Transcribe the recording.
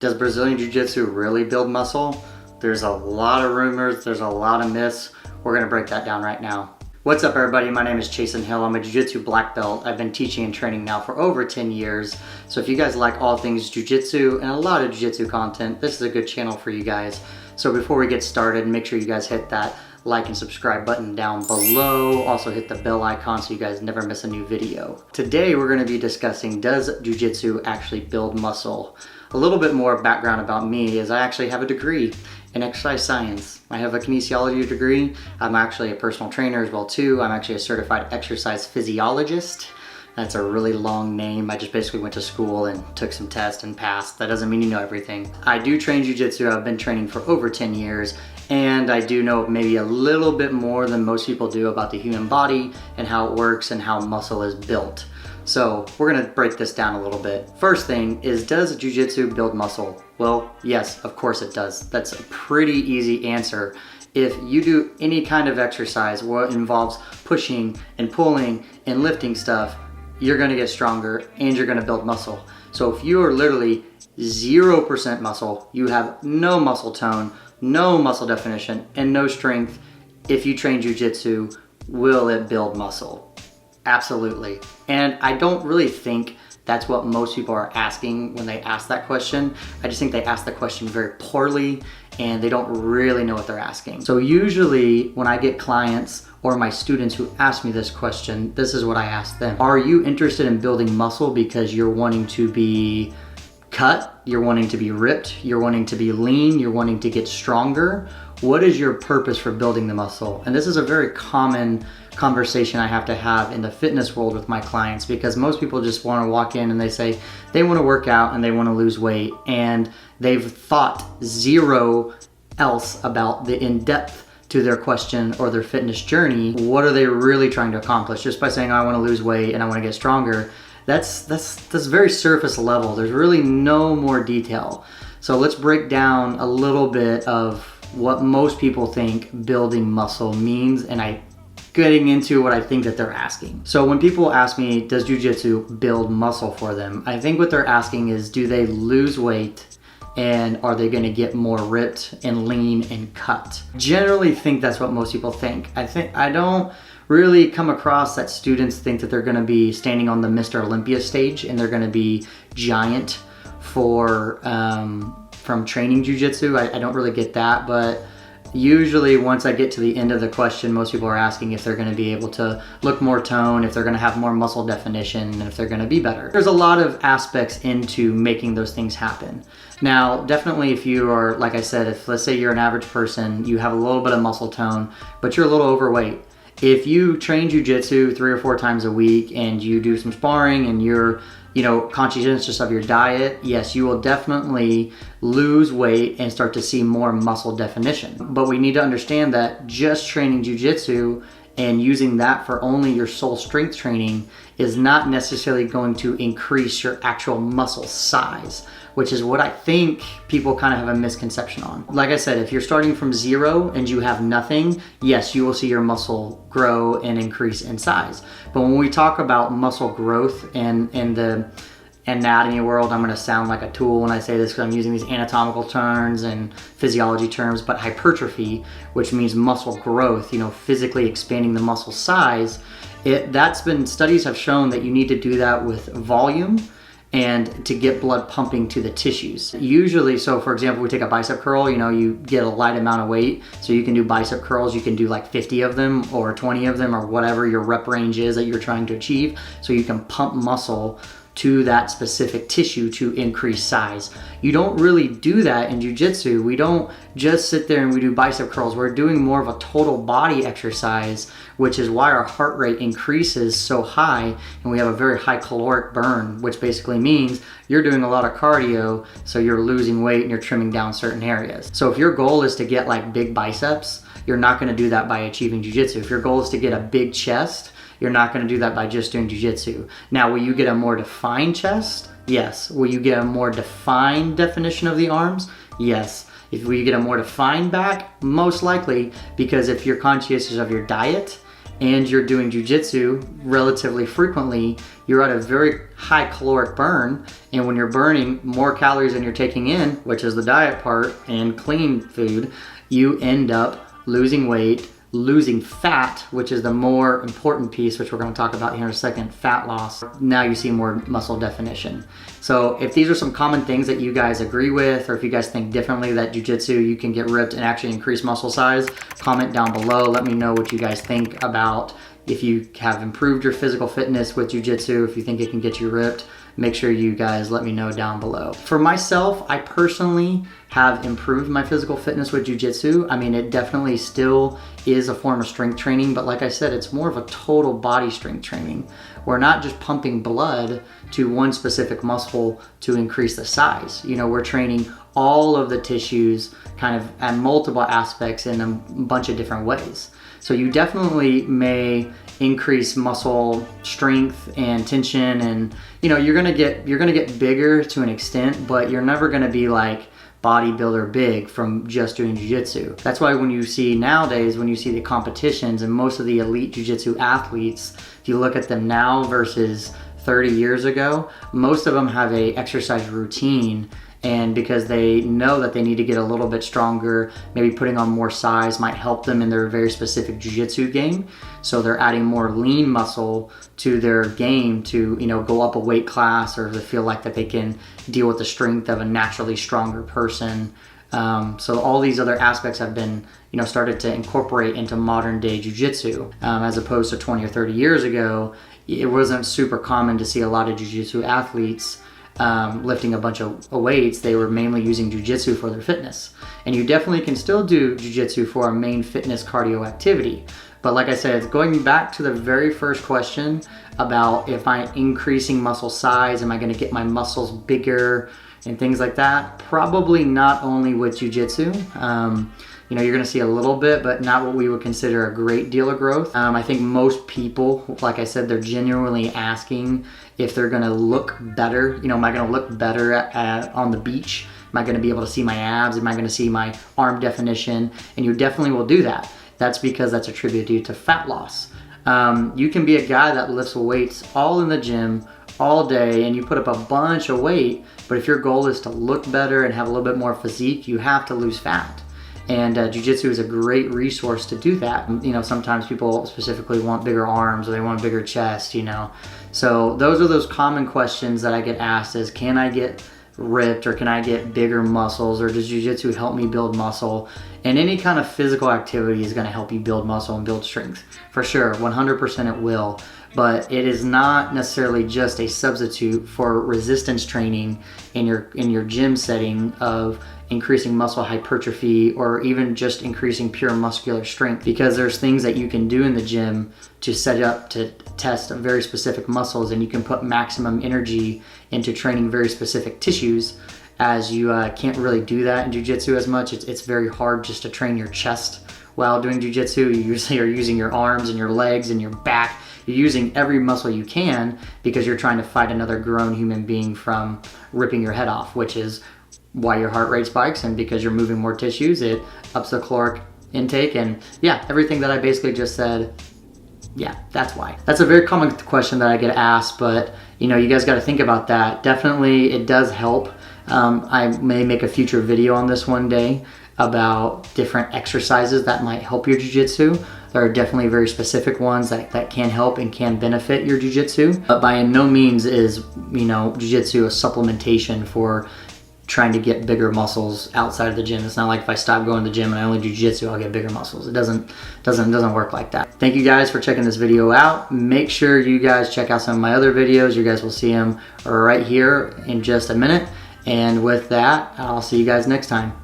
Does Brazilian Jiu-Jitsu really build muscle? There's a lot of rumors, there's a lot of myths. We're gonna break that down right now. What's up everybody, my name is Chasen. I'm a Jiu-Jitsu black belt. I've been teaching and training now for over 10 years. So if you guys like all things Jiu-Jitsu and a lot of Jiu-Jitsu content, this is a good channel for you guys. So before we get started, make sure you guys hit that like and subscribe button down below. Also hit the bell icon so you guys never miss a new video. Today we're gonna be discussing, does Jiu-Jitsu actually build muscle? A little bit more background about me is I actually have a degree in exercise science. I have a kinesiology degree. I'm actually a personal trainer as well too. I'm actually a certified exercise physiologist. That's a really long name. I just basically went to school and took some tests and passed. That doesn't mean you know everything. I do train Jiu-Jitsu. I've been training for over 10 years and I do know maybe a little bit more than most people do about the human body and how it works and how muscle is built. So we're gonna break this down a little bit. First thing is, does Jiu-Jitsu build muscle? Well, yes, of course it does. That's a pretty easy answer. If you do any kind of exercise where it involves pushing and pulling and lifting stuff, you're gonna get stronger and you're gonna build muscle. So if you are literally 0% muscle, you have no muscle tone, no muscle definition, and no strength, if you train Jiu-Jitsu, will it build muscle? Absolutely. And I don't really think that's what most people are asking when they ask that question. I just think they ask the question very poorly and they don't really know what they're asking. So usually when I get clients or my students who ask me this question, this is what I ask them. Are you interested in building muscle because you're wanting to be cut, you're wanting to be ripped, you're wanting to be lean, you're wanting to get stronger? What is your purpose for building the muscle? And this is a very common conversation I have to have in the fitness world with my clients, because most people just want to walk in and they say they want to work out and they want to lose weight, and they've thought zero else about the in-depth to their question or their fitness journey. What are they really trying to accomplish just by saying, I want to lose weight and I want to get stronger? That's very surface level. There's really no more detail. So let's break down a little bit of what most people think building muscle means, and getting into what I think that they're asking. So when people ask me, does Jiu-Jitsu build muscle for them? I think what they're asking is, do they lose weight and are they gonna get more ripped and lean and cut? Generally think that's what most people think. I don't really come across that students think that they're gonna be standing on the Mr. Olympia stage and they're gonna be giant from training Jiu-Jitsu. I don't really get that, but usually once I get to the end of the question, most people are asking if they're gonna be able to look more toned, if they're gonna have more muscle definition, and if they're gonna be better. There's a lot of aspects into making those things happen. Now, definitely if you are, like I said, if let's say you're an average person, you have a little bit of muscle tone, but you're a little overweight. If you train Jiu-Jitsu 3 or 4 times a week and you do some sparring and you're conscientious of your diet, yes, you will definitely lose weight and start to see more muscle definition. But we need to understand that just training Jiu-Jitsu and using that for only your sole strength training is not necessarily going to increase your actual muscle size, which is what I think people kind of have a misconception on. Like I said, if you're starting from 0 and you have nothing, yes, you will see your muscle grow and increase in size. But when we talk about muscle growth and in the anatomy world, I'm gonna sound like a tool when I say this because I'm using these anatomical terms and physiology terms, but hypertrophy, which means muscle growth, physically expanding the muscle size, studies have shown that you need to do that with volume and to get blood pumping to the tissues. Usually, so for example, we take a bicep curl, you get a light amount of weight, so you can do bicep curls, you can do like 50 of them or 20 of them or whatever your rep range is that you're trying to achieve, so you can pump muscle to that specific tissue to increase size. You don't really do that in Jiu-Jitsu. We don't just sit there and we do bicep curls. We're doing more of a total body exercise, which is why our heart rate increases so high and we have a very high caloric burn, which basically means you're doing a lot of cardio, so you're losing weight and you're trimming down certain areas. So if your goal is to get like big biceps, you're not gonna do that by achieving Jiu-Jitsu. If your goal is to get a big chest, you're not gonna do that by just doing Jiu-Jitsu. Now, will you get a more defined chest? Yes. Will you get a more defined definition of the arms? Yes. Will you get a more defined back? Most likely, because if you're conscientious of your diet and you're doing jiu-jitsu relatively frequently, you're at a very high caloric burn. And when you're burning more calories than you're taking in, which is the diet part and clean food, you end up losing weight, losing fat, which is the more important piece, which we're going to talk about here in a second, fat loss. Now you see more muscle definition. So if these are some common things that you guys agree with, or if you guys think differently that jiu-jitsu, you can get ripped and actually increase muscle size, comment down below. Let me know what you guys think about if you have improved your physical fitness with jiu-jitsu, if you think it can get you ripped. Make sure you guys let me know down below. For myself, I personally have improved my physical fitness with jiu-jitsu. I mean, it definitely still is a form of strength training, but like I said, it's more of a total body strength training. We're not just pumping blood to one specific muscle to increase the size. You know, we're training all of the tissues kind of at multiple aspects in a bunch of different ways. So you definitely may increase muscle strength and tension, and you know, you're gonna get bigger to an extent, but you're never gonna be like bodybuilder big from just doing jiu-jitsu. That's why when you see nowadays, when you see the competitions and most of the elite jiu-jitsu athletes, if you look at them now versus 30 years ago, most of them have a exercise routine. And because they know that they need to get a little bit stronger, maybe putting on more size might help them in their very specific jiu-jitsu game. So they're adding more lean muscle to their game to, you know, go up a weight class, or to feel like that they can deal with the strength of a naturally stronger person. So all these other aspects have been, you know, started to incorporate into modern day jiu-jitsu. As opposed to 20 or 30 years ago, it wasn't super common to see a lot of jiu-jitsu athletes lifting a bunch of weights. They were mainly using jiu-jitsu for their fitness. And you definitely can still do jiu-jitsu for a main fitness cardio activity. But like I said, it's going back to the very first question about if I'm increasing muscle size, am I going to get my muscles bigger and things like that? Probably not only with jiu-jitsu. You know, you're going to see a little bit, but not what we would consider a great deal of growth. I think most people, like I said, they're genuinely asking if they're going to look better. You know, am I going to look better on the beach? Am I going to be able to see my abs? Am I going to see my arm definition? And you definitely will do that. That's because that's attributed to fat loss. You can be a guy that lifts weights all in the gym all day and you put up a bunch of weight, but if your goal is to look better and have a little bit more physique, you have to lose fat. And jiu-jitsu is a great resource to do that. You know, sometimes people specifically want bigger arms, or they want a bigger chest, you know. So those are those common questions that I get asked is, can I get ripped, or can I get bigger muscles, or does jiu-jitsu help me build muscle? And any kind of physical activity is going to help you build muscle and build strength. For sure, 100% it will. But it is not necessarily just a substitute for resistance training in your gym setting of increasing muscle hypertrophy, or even just increasing pure muscular strength, because there's things that you can do in the gym to set up to test very specific muscles, and you can put maximum energy into training very specific tissues, as you can't really do that in jiu-jitsu as much. It's very hard just to train your chest while doing jiu-jitsu. You usually are using your arms and your legs and your back. You're using every muscle you can because you're trying to fight another grown human being from ripping your head off, which is why your heart rate spikes, and because you're moving more tissues, it ups the caloric intake, and yeah, everything that I basically just said, yeah, that's why. That's a very common question that I get asked, but you know, you guys got to think about that. Definitely, it does help. I may make a future video on this one day about different exercises that might help your jiu-jitsu. There are definitely very specific ones that can help and can benefit your jiu-jitsu, but by no means is, you know, jiu-jitsu a supplementation for trying to get bigger muscles outside of the gym. It's not like if I stop going to the gym and I only do jiu-jitsu, I'll get bigger muscles. It doesn't work like that. Thank you guys for checking this video out. Make sure you guys check out some of my other videos. You guys will see them right here in just a minute. And with that, I'll see you guys next time.